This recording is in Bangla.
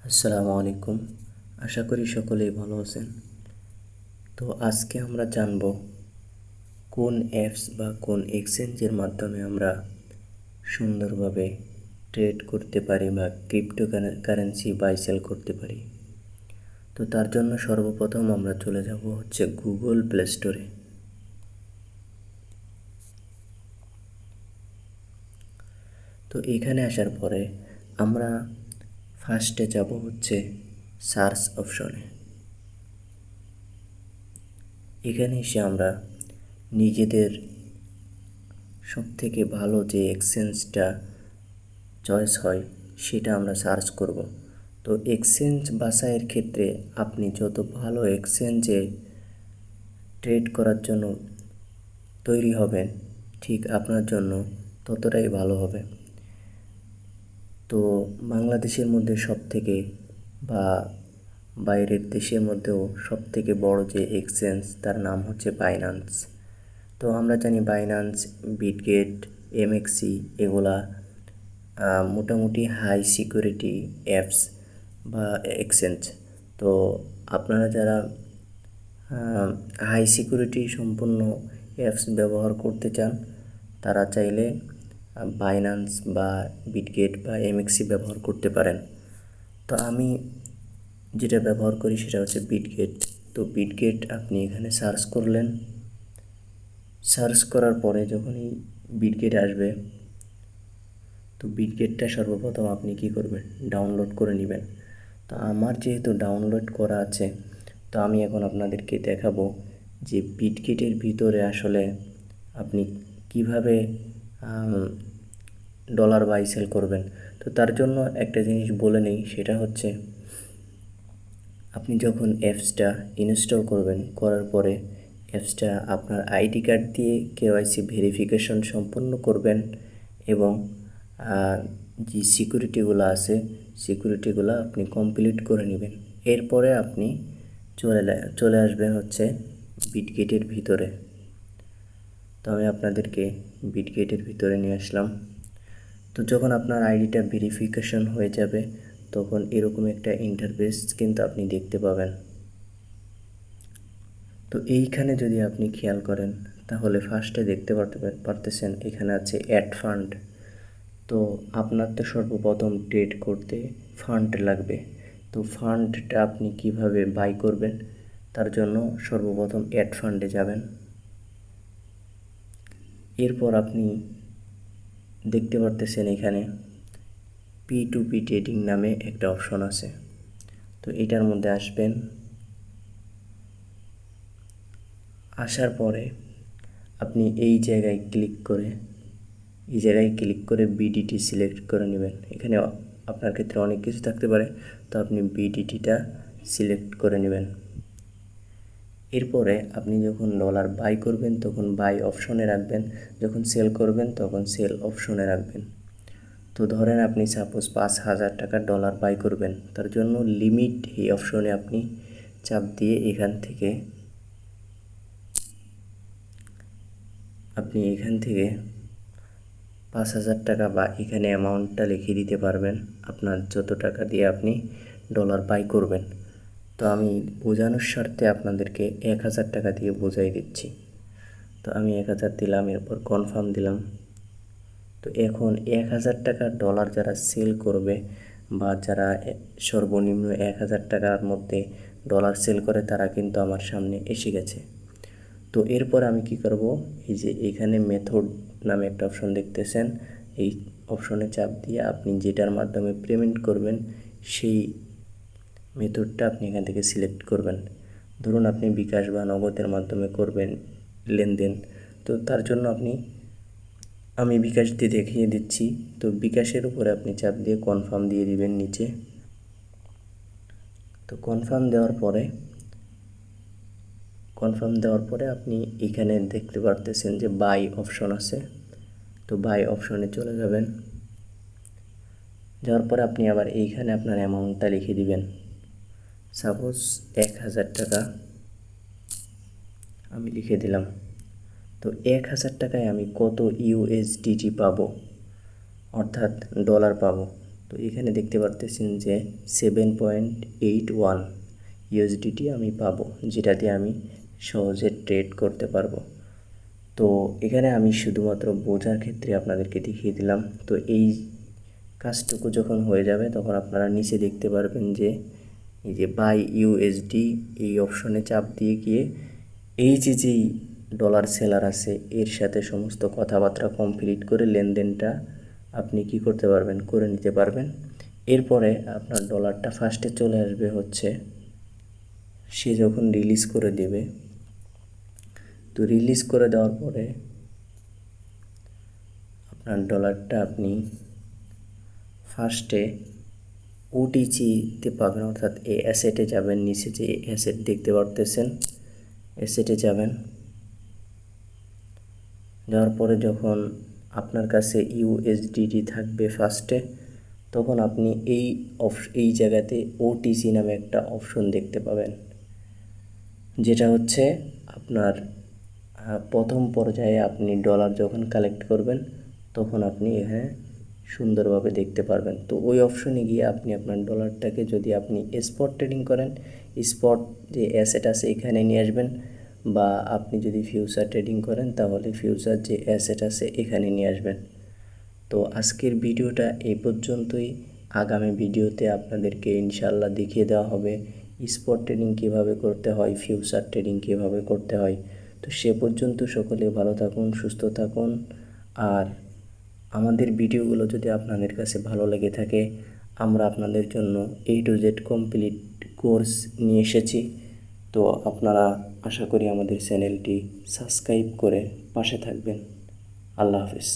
আসসালামু আলাইকুম। আশা করি সকলেই ভালো আছেন। তো আজকে আমরা জানব কোন অ্যাপস বা কোন এক্সচেঞ্জের মাধ্যমে আমরা সুন্দরভাবে ট্রেড করতে পারি বা ক্রিপ্টো কারেন্সি বাই সেল করতে পারি। তো তার জন্য সর্বপ্রথম আমরা চলে যাব গুগল প্লে স্টোরে। তো এখানে আসার পরে আমরা ফার্স্টে যাব সার্চ অপশনে। এখানে এসে আমরা নিজেদের সবথেকে ভালো যে এক্সচেঞ্জটা চয়েস হয় সেটা আমরা সার্চ করব। তো এক্সচেঞ্জ বাছাইয়ের ক্ষেত্রে আপনি যত ভালো এক্সচেঞ্জে ট্রেড করার জন্য তৈরি হবেন, ঠিক আপনার জন্য ততটাই ভালো হবে। তো বাংলাদেশের মধ্যে সবথেকে বা বাইরের দেশের মধ্যেও সবথেকে বড় যে এক্সচেঞ্জ তার নাম বাইন্যান্স। তো আমরা জানি বাইন্যান্স, বিটগেট, এমএক্সি এগুলা মোটামুটি হাই সিকিউরিটি অ্যাপস বা এক্সচেঞ্জ। তো আপনারা যারা হাই সিকিউরিটি সম্পন্ন অ্যাপস ব্যবহার করতে চান তারা চাইলে বাইন্যান্স বা বিটগেট বা এমএক্সি ব্যবহার করতে পারেন। তো আমি যেটা ব্যবহার করি সেটা বিটগেট। তো বিটগেট আপনি এখানে সার্চ করলেন, সার্চ করার পরে যখনই বিটগেট আসবে, তো বিটগেটটা সর্বপ্রথম আপনি কি করবেন, ডাউনলোড করে নেবেন। তো আমার যেহেতু ডাউনলোড করা আছে, তো আমি এখন আপনাদেরকে দেখাবো যে বিটগেটের ভিতরে আসলে আপনি কিভাবে ডলার বাই সেল করবেন। তো তার জন্য একটা জিনিস বলে নেই, সেটা আপনি যখন অ্যাপসটা ইনস্টল করবেন, করার পরে অ্যাপসটা আপনার আইডি কার্ড দিয়ে কেওয়াইসি ভেরিফিকেশন সম্পন্ন করবেন এবং যে সিকিউরিটিগুলো আছে সিকিউরিটিগুলো আপনি কমপ্লিট করে নেবেন। এরপরে আপনি চলে আসবেন বিটগেটের ভিতরে। তো আমি আপনাদেরকে বিটগেটের ভিতরে নিয়ে আসলাম। তো যখন আপনার আইডিটা ভেরিফিকেশন হয়ে যাবে তখন এরকম একটা ইন্টারফেস কিন্তু আপনি দেখতে পাবেন। তো এইখানে যদি আপনি খেয়াল করেন তাহলে ফার্স্টে দেখতে পারতেছেন এখানে আছে অ্যাড ফান্ড। তো আপনার তো সর্বপ্রথম ট্রেড করতে ফান্ড লাগবে। তো ফান্ডটা আপনি কিভাবে বাই করবেন, তার জন্য সর্বপ্রথম অ্যাড ফান্ডে যাবেন। এরপর আপনি দেখতে পারতেছেন এখানে P2P ট্রেডিং নামে একটা অপশন আছে। তো এটার মধ্যে আসবেন। আসার পরে আপনি এই জায়গায় ক্লিক করে বিডিটি সিলেক্ট করে নেবেন। এখানে আপনার ক্ষেত্রে অনেক কিছু থাকতে পারে, তো আপনি বিডিটিটা সিলেক্ট করে নেবেন। এরপরে আপনি যখন ডলার বাই করবেন তখন বাই অপশনে রাখবেন, যখন সেল করবেন তখন সেল অপশনে রাখবেন। তো ধরেন আপনি সাপোজ 5,000 টাকার ডলার বাই করবেন, তার জন্য লিমিট এই অপশনে আপনি চাপ দিয়ে এখান থেকে 5,000 টাকা বা এখানে অ্যামাউন্টটা লিখে দিতে পারবেন, আপনার যত টাকা দিয়ে আপনি ডলার বাই করবেন। তো আমি বোঝানোর স্বার্থে আপনাদেরকে 1,000 টাকা দিয়ে বোঝাই দিচ্ছি। তো আমি 1,000 দিলাম, এরপর কনফার্ম দিলাম। তো এখন 1,000 টাকার ডলার যারা সেল করবে বা যারা সর্বনিম্ন 1,000 টাকার মধ্যে ডলার সেল করে তারা কিন্তু আমার সামনে এসে গেছে। তো এরপর আমি কি করব, এই যে এখানে মেথড নামে একটা অপশন দেখতেছেন, এই অপশনে চাপ দিয়ে আপনি যেটার মাধ্যমে পেমেন্ট করবেন সেই মেথডটা আপনি এখান থেকে সিলেক্ট করবেন। ধরুন আপনি বিকাশ বা নগদের মাধ্যমে করবেন লেনদেন, তো তার জন্য আমি বিকাশ দিয়ে দেখিয়ে দিচ্ছি। তো বিকাশের উপরে আপনি চাপ দিয়ে কনফার্ম দিয়ে দিবেন নিচে। তো কনফার্ম দেওয়ার পরে আপনি এখানে দেখতে পারতেছেন যে বাই অপশন আছে। তো বাই অপশনে চলে যাবেন। যাওয়ার পরে আপনি আবার এইখানে আপনার অ্যামাউন্টটা লিখে দিবেন। সাপোজ 1,000 টাকা আমি লিখে দিলাম। তো 1,000 টাকায় আমি কত ইউএসডিটি পাবো, অর্থাৎ ডলার পাবো। তো এখানে দেখতে পারতেছেন যে 7.81 ইউএসডিটি আমি পাবো, যেটা দিয়ে আমি সহজে ট্রেড করতে পারবো। তো এখানে আমি শুধুমাত্র বোঝার ক্ষেত্রে আপনাদেরকে দেখিয়ে দিলাম। তো এই কাজটুকু যখন হয়ে যাবে তখন আপনারা নিচে দেখতে পারবেন যে এই যে বাই ইউএসডি, এই অপশনে চাপ দিয়ে গিয়ে এই যেই ডলার সেলার আছে এর সাথে সমস্ত কথাবার্তা কমপ্লিট করে লেনদেনটা আপনি কি করতে পারবেন, করে নিতে পারবেন। এরপরে আপনার ডলারটা ফার্স্টে চলে আসবে হচ্ছে সে যখন রিলিজ করে দেবে। তো রিলিজ করে দেওয়ার পরে আপনার ডলারটা আপনি ফার্স্টে ওটিসিতে পাবেন, অর্থাৎ এই অ্যাসেটে যাবেন। নিচে যে অ্যাসেট দেখতে পারতেছেন, অ্যাসেটে যাবেন। যাওয়ার পরে যখন আপনার কাছে ইউএসডিটি থাকবে ফার্স্টে, তখন আপনি এই জায়গাতে ওটিসি নামে একটা অপশন দেখতে পাবেন, যেটা হচ্ছে আপনার প্রথম পর্যায়ে আপনি ডলার যখন কালেক্ট করবেন তখন আপনি এখানে সুন্দরভাবে দেখতে পারবেন। তো ওই অপশনে গিয়ে আপনি আপনার ডলারটাকে, যদি আপনি স্পট ট্রেডিং করেন, স্পট যে অ্যাসেট আছে এখানে নিয়ে আসবেন, বা আপনি যদি ফিউচার ট্রেডিং করেন তাহলে ফিউচার যে অ্যাসেট আছে এখানে নিয়ে আসবেন। তো আজকের ভিডিওটা এই পর্যন্তই। আগামী ভিডিওতে আপনাদেরকে ইনশাল্লাহ দেখিয়ে দেওয়া হবে স্পট ট্রেডিং কীভাবে করতে হয়, ফিউচার ট্রেডিং কীভাবে করতে হয়। তো সে পর্যন্ত সকলে ভালো থাকুন, সুস্থ থাকুন। আর আমাদের ভিডিওগুলো যদি আপনাদের কাছে ভালো লেগে থাকে, আমরা আপনাদের জন্য A to Z complete course নিয়ে এসেছি। তো আপনারা আশা করি আমাদের চ্যানেলটি সাবস্ক্রাইব করে পাশে থাকবেন। আল্লাহ হাফেজ।